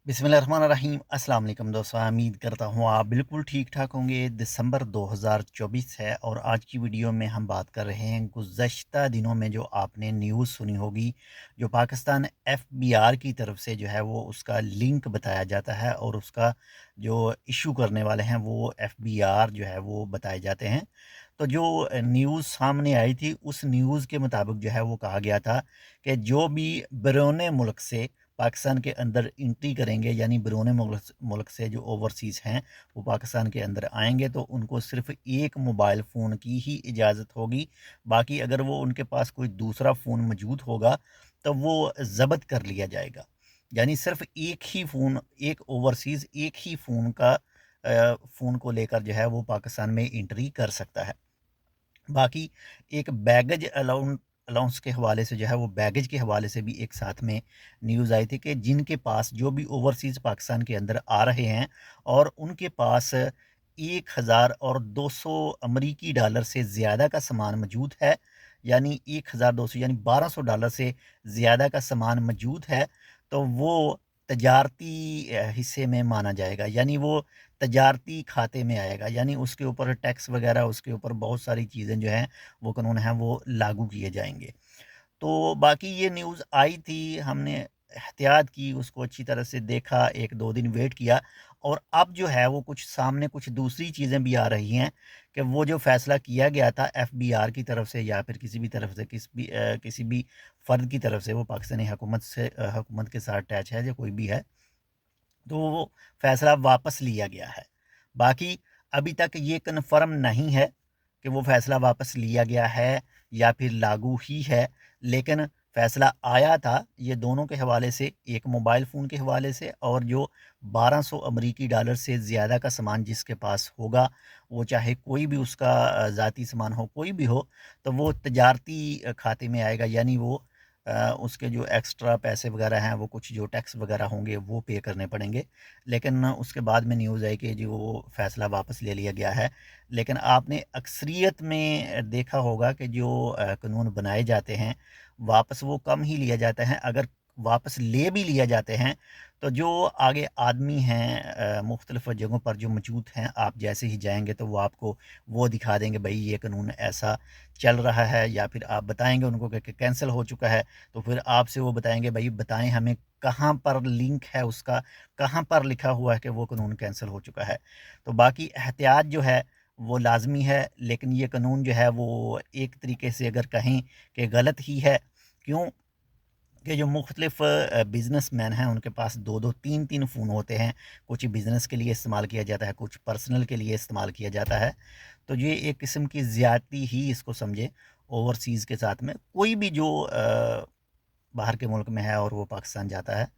बिस्मिल्लाहिर्रहमानिर्रहीम। अस्सलाम वालेकुम दोस्तों, उम्मीद करता हूँ आप बिल्कुल ठीक ठाक होंगे। दिसंबर 2024 है और आज की वीडियो में हम बात कर रहे हैं गुज़श्ता दिनों में जो आपने न्यूज़ सुनी होगी, जो पाकिस्तान एफबीआर की तरफ से जो है वो उसका लिंक बताया जाता है और उसका जो इशू करने वाले हैं वो एफबीआर जो है वो बताए जाते हैं। तो जो न्यूज़ सामने आई थी उस न्यूज़ के मुताबिक जो है वो कहा गया था कि जो भी बैरून मुल्क से पाकिस्तान के अंदर एंट्री करेंगे, यानी बैरून मुल्क मुल्क से जो ओवरसीज़ हैं वो पाकिस्तान के अंदर आएंगे, तो उनको सिर्फ एक मोबाइल फ़ोन की ही इजाज़त होगी। बाकी अगर वो उनके पास कोई दूसरा फ़ोन मौजूद होगा तो वो ज़ब्त कर लिया जाएगा। यानी सिर्फ एक ही फ़ोन, एक ओवरसीज़ एक ही फ़ोन को लेकर जो है वो पाकिस्तान में एंट्री कर सकता है। बाकी एक बैगेज अलाउंस के हवाले से जो है वो बैगेज के हवाले से भी एक साथ में न्यूज़ आई थी कि जिनके पास जो भी ओवरसीज़ पाकिस्तान के अंदर आ रहे हैं और उनके पास 1200 अमरीकी डॉलर से ज़्यादा का सामान मौजूद है, यानी 1200 यानी $1200 से ज़्यादा का सामान मौजूद है, तो वो तजारती हिस्से में माना जाएगा, यानी वो तजारती खाते में आएगा, यानी उसके ऊपर टैक्स वगैरह, उसके ऊपर बहुत सारी चीज़ें जो हैं वो कानून हैं वो लागू किए जाएंगे। तो बाकी ये न्यूज़ आई थी, हमने एहतियात की, उसको अच्छी तरह से देखा, 1-2 दिन वेट किया और अब जो है वो कुछ सामने कुछ दूसरी चीज़ें भी आ रही हैं कि वो जो फ़ैसला किया गया था एफबीआर की तरफ से या फिर किसी भी तरफ से, किसी भी फ़र्द की तरफ से, वो पाकिस्तानी हुकूमत के साथ अटैच है या कोई भी है, तो वो फ़ैसला वापस लिया गया है। बाकी अभी तक ये कन्फ़र्म नहीं है कि वो फ़ैसला वापस लिया गया है या फिर लागू ही है, लेकिन फ़ैसला आया था ये दोनों के हवाले से, एक मोबाइल फ़ोन के हवाले से और जो 1200 अमरीकी डॉलर से ज़्यादा का सामान जिसके पास होगा, वो चाहे कोई भी उसका ज़ाती सामान हो, कोई भी हो, तो वो तजारती खाते में आएगा, यानी वो उसके जो एक्स्ट्रा पैसे वगैरह हैं, वो कुछ जो टैक्स वगैरह होंगे वो पे करने पड़ेंगे। लेकिन उसके बाद में न्यूज़ आई कि जो वो फ़ैसला वापस ले लिया गया है। लेकिन आपने अक्सरियत में देखा होगा कि जो कानून बनाए जाते हैं, वापस वो कम ही लिया जाता है। अगर वापस ले भी लिया जाते हैं, तो जो आगे आदमी हैं मुख्तलिफ़ जगहों पर जो मौजूद हैं, आप जैसे ही जाएँगे तो वो आपको वो दिखा देंगे, भई ये कानून ऐसा चल रहा है, या फिर आप बताएँगे उनको कि कैंसल हो चुका है, तो फिर आपसे वो बताएँगे, भई बताएँ हमें कहाँ पर लिंक है उसका, कहाँ पर लिखा हुआ है कि वो कानून कैंसल हो चुका है। तो बाकी एहतियात जो है वो लाज़मी है, लेकिन ये कानून जो है वो एक तरीके से अगर कहें कि गलत ही है। क्यों? कि जो मुख्तलिफ़ बिज़नेसमैन हैं उनके पास 2-2 3-3 फ़ोन होते हैं। कुछ बिज़नेस के लिए इस्तेमाल किया जाता है, कुछ पर्सनल के लिए इस्तेमाल किया जाता है। तो ये एक किस्म की ज़्यादती ही इसको समझें ओवरसीज़ के साथ में। कोई भी जो बाहर के मुल्क में है और वो पाकिस्तान जाता है,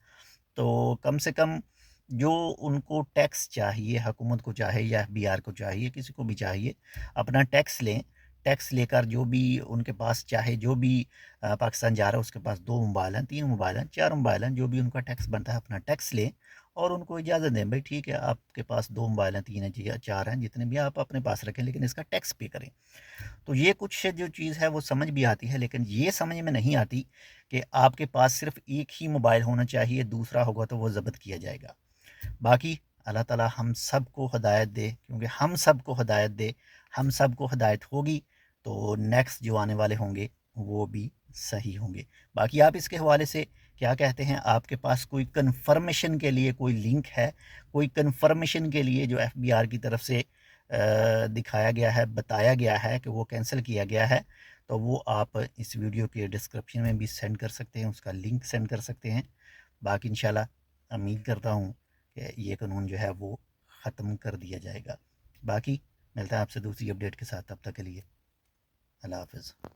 तो कम से कम जो उनको टैक्स चाहिए, हुकूमत को चाहे या एफबीआर को चाहिए, किसी को भी चाहिए, अपना टैक्स लें। टैक्स लेकर जो भी उनके पास, चाहे जो भी पाकिस्तान जा रहा है उसके पास 2 मोबाइल हैं, 3 मोबाइल हैं, 4 मोबाइल हैं, जो भी उनका टैक्स बनता है अपना टैक्स लें और उनको इजाज़त दें, भई ठीक है आपके पास 2 मोबाइल हैं, 3 हैं, जी 4 हैं, जितने भी आप अपने पास रखें, लेकिन इसका टैक्स पे करें। तो ये कुछ जो चीज़ है वो समझ भी आती है, लेकिन ये समझ में नहीं आती कि आपके पास सिर्फ़ एक ही मोबाइल होना चाहिए, दूसरा होगा तो वो ज़ब्त किया जाएगा। बाकी अल्लाह ताला हम सबको हिदायत दे, क्योंकि हम सबको हिदायत दे, हम सबको हिदायत होगी तो नेक्स्ट जो आने वाले होंगे वो भी सही होंगे। बाकी आप इसके हवाले से क्या कहते हैं? आपके पास कोई कन्फर्मेशन के लिए कोई लिंक है, कोई कन्फर्मेशन के लिए जो एफबीआर की तरफ से दिखाया गया है, बताया गया है कि वो कैंसिल किया गया है, तो वो आप इस वीडियो के डिस्क्रिप्शन में भी सेंड कर सकते हैं, उसका लिंक सेंड कर सकते हैं। बाकी इंशाल्लाह उम्मीद करता हूँ कि ये कानून जो है वो ख़त्म कर दिया जाएगा। बाकी मिलता है आपसे दूसरी अपडेट के साथ, तब तक के लिए अल्लाह हाफ़िज़।